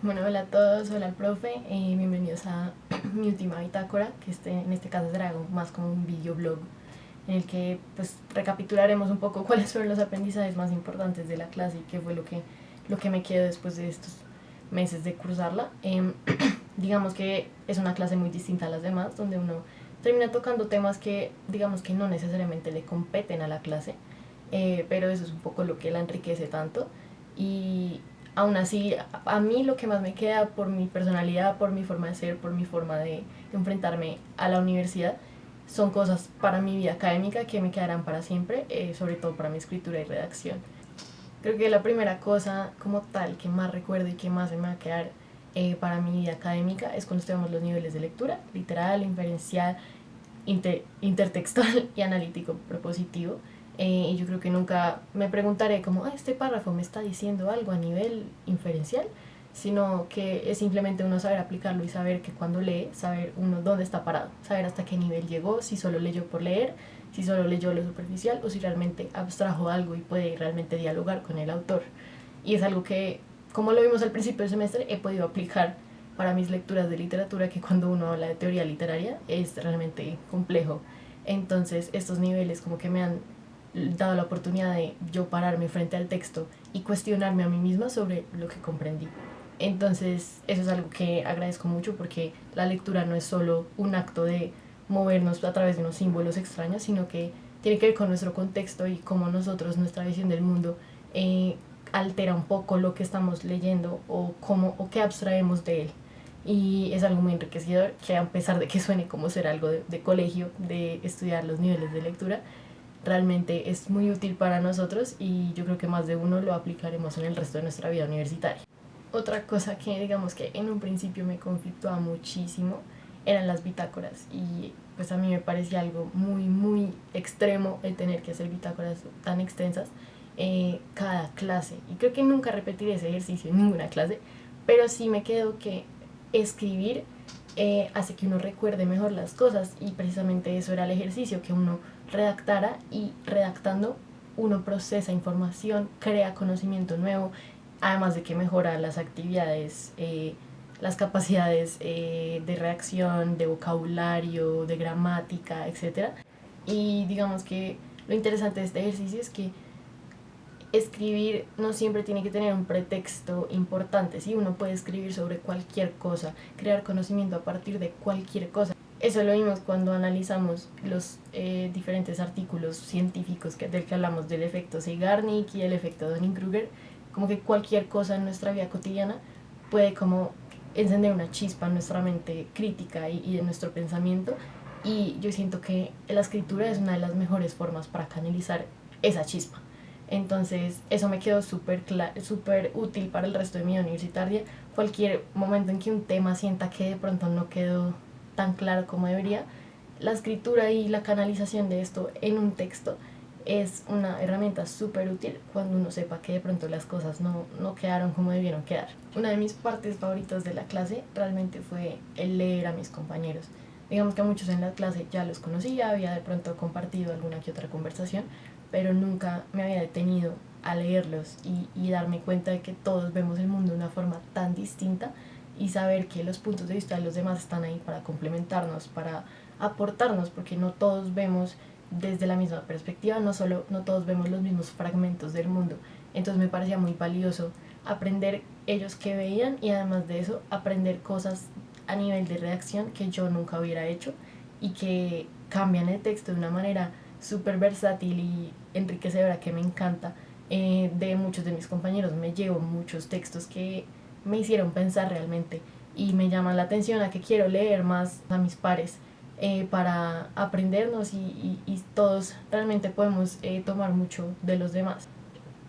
Bueno, hola a todos, hola al profe, bienvenidos a mi última bitácora, que en este caso será más como un videoblog en el que pues recapitularemos un poco cuáles fueron los aprendizajes más importantes de la clase y qué fue lo que me quedó después de estos meses de cursarla. Digamos que es una clase muy distinta a las demás, donde uno termina tocando temas que digamos que no necesariamente le competen a la clase, pero eso es un poco lo que la enriquece tanto. Y aún así, a mí lo que más me queda por mi personalidad, por mi forma de ser, por mi forma de enfrentarme a la universidad, son cosas para mi vida académica que me quedarán para siempre, sobre todo para mi escritura y redacción. Creo que la primera cosa como tal que más recuerdo y que más se me va a quedar para mi vida académica es cuando estudiamos los niveles de lectura, literal, inferencial, intertextual y analítico propositivo. Y yo creo que nunca me preguntaré como, este párrafo me está diciendo algo a nivel inferencial, sino que es simplemente uno saber aplicarlo y saber que cuando lee, saber uno dónde está parado, saber hasta qué nivel llegó, si solo leyó por leer, si solo leyó lo superficial o si realmente abstrajo algo y puede realmente dialogar con el autor. Y es algo que, como lo vimos al principio del semestre, he podido aplicar para mis lecturas de literatura, que cuando uno habla de teoría literaria es realmente complejo. Entonces estos niveles como que me han dado la oportunidad de yo pararme frente al texto y cuestionarme a mí misma sobre lo que comprendí. Entonces eso es algo que agradezco mucho, porque la lectura no es solo un acto de movernos a través de unos símbolos extraños, sino que tiene que ver con nuestro contexto y cómo nosotros, nuestra visión del mundo, altera un poco lo que estamos leyendo o qué abstraemos de él. Y es algo muy enriquecedor, que a pesar de que suene como ser algo de colegio, de estudiar los niveles de lectura, realmente es muy útil para nosotros y yo creo que más de uno lo aplicaremos en el resto de nuestra vida universitaria. Otra cosa que digamos que en un principio me conflictuaba muchísimo eran las bitácoras, y pues a mí me parecía algo muy extremo el tener que hacer bitácoras tan extensas cada clase, y creo que nunca repetiré ese ejercicio en ninguna clase, pero sí me quedo que escribir hace que uno recuerde mejor las cosas, y precisamente eso era el ejercicio, que uno redactara, y redactando uno procesa información, crea conocimiento nuevo, además de que mejora las actividades, las capacidades de reacción, de vocabulario, de gramática, etcétera. Y digamos que lo interesante de este ejercicio es que escribir no siempre tiene que tener un pretexto importante, ¿sí? Uno puede escribir sobre cualquier cosa, crear conocimiento a partir de cualquier cosa. Eso lo vimos cuando analizamos los diferentes artículos científicos del que hablamos, del efecto Zeigarnik y el efecto Dunning-Kruger. Como que cualquier cosa en nuestra vida cotidiana puede como encender una chispa en nuestra mente crítica y en nuestro pensamiento, y yo siento que la escritura es una de las mejores formas para canalizar esa chispa. Entonces eso me quedó súper útil para el resto de mi vida universitaria. Cualquier momento en que un tema sienta que de pronto no quedó tan claro como debería, la escritura y la canalización de esto en un texto es una herramienta súper útil cuando uno sepa que de pronto las cosas no quedaron como debieron quedar. Una de mis partes favoritas de la clase realmente fue el leer a mis compañeros. Digamos que a muchos en la clase ya los conocía, había de pronto compartido alguna que otra conversación, pero nunca me había detenido a leerlos y darme cuenta de que todos vemos el mundo de una forma tan distinta, y saber que los puntos de vista de los demás están ahí para complementarnos, para aportarnos, porque no todos vemos desde la misma perspectiva, no todos vemos los mismos fragmentos del mundo. Entonces me parecía muy valioso aprender ellos que veían, y además de eso aprender cosas a nivel de redacción que yo nunca hubiera hecho y que cambian el texto de una manera súper versátil y enriquecedora, que me encanta. De muchos de mis compañeros me llevo muchos textos que me hicieron pensar realmente, y me llaman la atención a que quiero leer más a mis pares para aprendernos, y todos realmente podemos tomar mucho de los demás.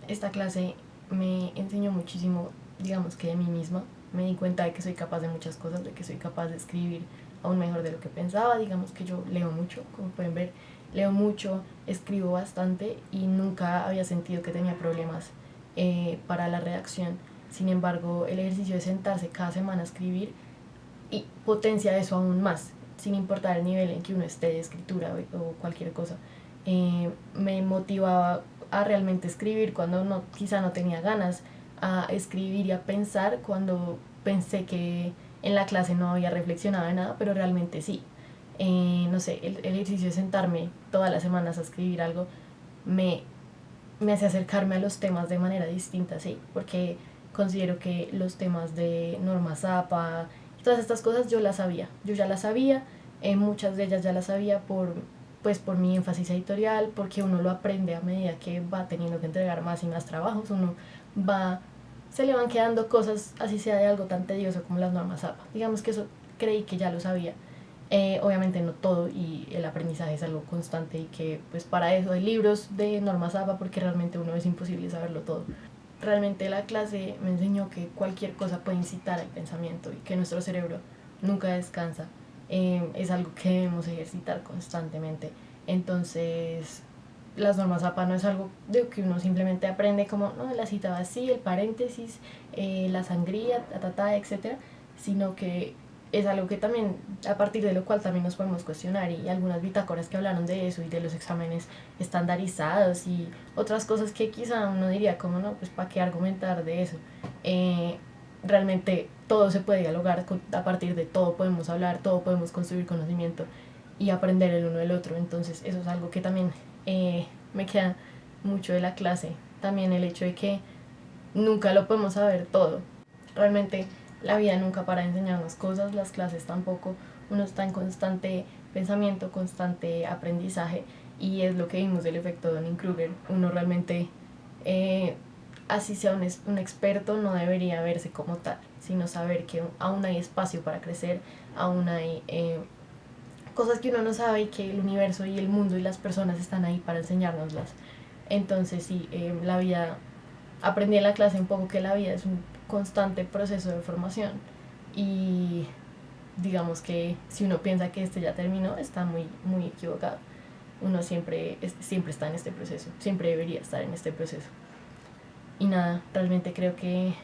Esta clase me enseñó muchísimo, digamos que de mí misma. Me di cuenta de que soy capaz de muchas cosas, de que soy capaz de escribir aún mejor de lo que pensaba. Digamos que yo leo mucho, como pueden ver, leo mucho, escribo bastante, y nunca había sentido que tenía problemas para la redacción. Sin embargo, el ejercicio de sentarse cada semana a escribir y potencia eso aún más, sin importar el nivel en que uno esté de escritura o cualquier cosa. Me motivaba a realmente escribir cuando quizá no tenía ganas, a escribir y a pensar cuando pensé que en la clase no había reflexionado de nada, pero realmente sí. No sé, el ejercicio de sentarme todas las semanas a escribir algo me, me hace acercarme a los temas de manera distinta, ¿sí? Porque considero que los temas de Norma Zappa, todas estas cosas yo ya las sabía, muchas de ellas ya las sabía pues por mi énfasis editorial, porque uno lo aprende a medida que va teniendo que entregar más y más trabajos, va, se le van quedando cosas, así sea de algo tan tedioso como las normas Zappa. Digamos que eso creí que ya lo sabía. Obviamente no todo, y el aprendizaje es algo constante, y que pues para eso hay libros de normas APA, porque realmente uno es imposible saberlo todo. Realmente la clase me enseñó que cualquier cosa puede incitar al pensamiento y que nuestro cerebro nunca descansa. Es algo que debemos ejercitar constantemente. Entonces, las normas APA no es algo de que uno simplemente aprende como, no, la cita va así, el paréntesis, la sangría, etcétera, sino que es algo que también, a partir de lo cual también nos podemos cuestionar, y algunas bitácoras que hablaron de eso y de los exámenes estandarizados y otras cosas que quizá uno diría como, no, pues para qué argumentar de eso. Eh, Realmente todo se puede dialogar, a partir de todo podemos hablar, todo podemos construir conocimiento y aprender el uno del otro. Entonces eso es algo que también me queda mucho de la clase. También el hecho de que nunca lo podemos saber todo. Realmente la vida nunca para de enseñarnos cosas, las clases tampoco. Uno está en constante pensamiento, constante aprendizaje, y es lo que vimos del efecto Dunning-Kruger. Uno realmente, eh, así sea un experto, no debería verse como tal, sino saber que aún hay espacio para crecer, aún hay cosas que uno no sabe, y que el universo y el mundo y las personas están ahí para enseñárnoslas. Entonces sí, la vida, aprendí en la clase un poco que la vida es un constante proceso de formación, y digamos que si uno piensa que este ya terminó, está muy equivocado. Uno siempre está en este proceso, siempre debería estar en este proceso. Y nada, realmente creo que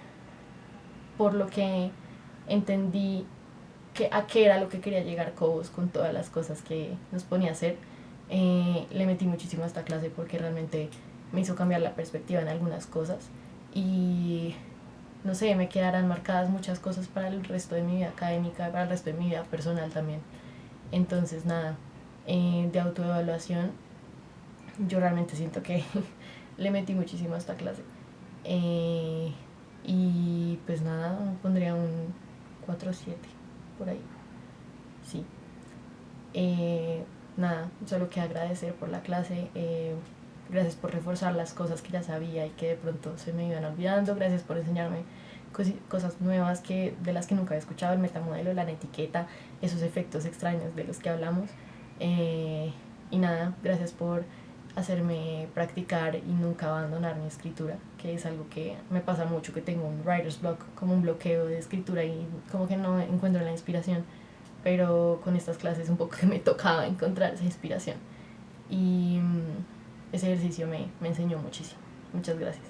por lo que entendí a qué era lo que quería llegar Cobos con todas las cosas que nos ponía a hacer, le metí muchísimo a esta clase, porque realmente me hizo cambiar la perspectiva en algunas cosas, y no sé, me quedarán marcadas muchas cosas para el resto de mi vida académica, para el resto de mi vida personal también. Entonces nada, de autoevaluación, yo realmente siento que le metí muchísimo a esta clase. Eh, y pues nada, pondría un 4-7 por ahí. Sí. Nada, solo que agradecer por la clase. Gracias por reforzar las cosas que ya sabía y que de pronto se me iban olvidando. Gracias por enseñarme cosas nuevas de las que nunca había escuchado: el metamodelo, la etiqueta, esos efectos extraños de los que hablamos. Y nada, gracias por hacerme practicar y nunca abandonar mi escritura, que es algo que me pasa mucho, que tengo un writer's block, como un bloqueo de escritura, y como que no encuentro la inspiración, pero con estas clases un poco que me tocaba encontrar esa inspiración, y ese ejercicio me enseñó muchísimo. Muchas gracias.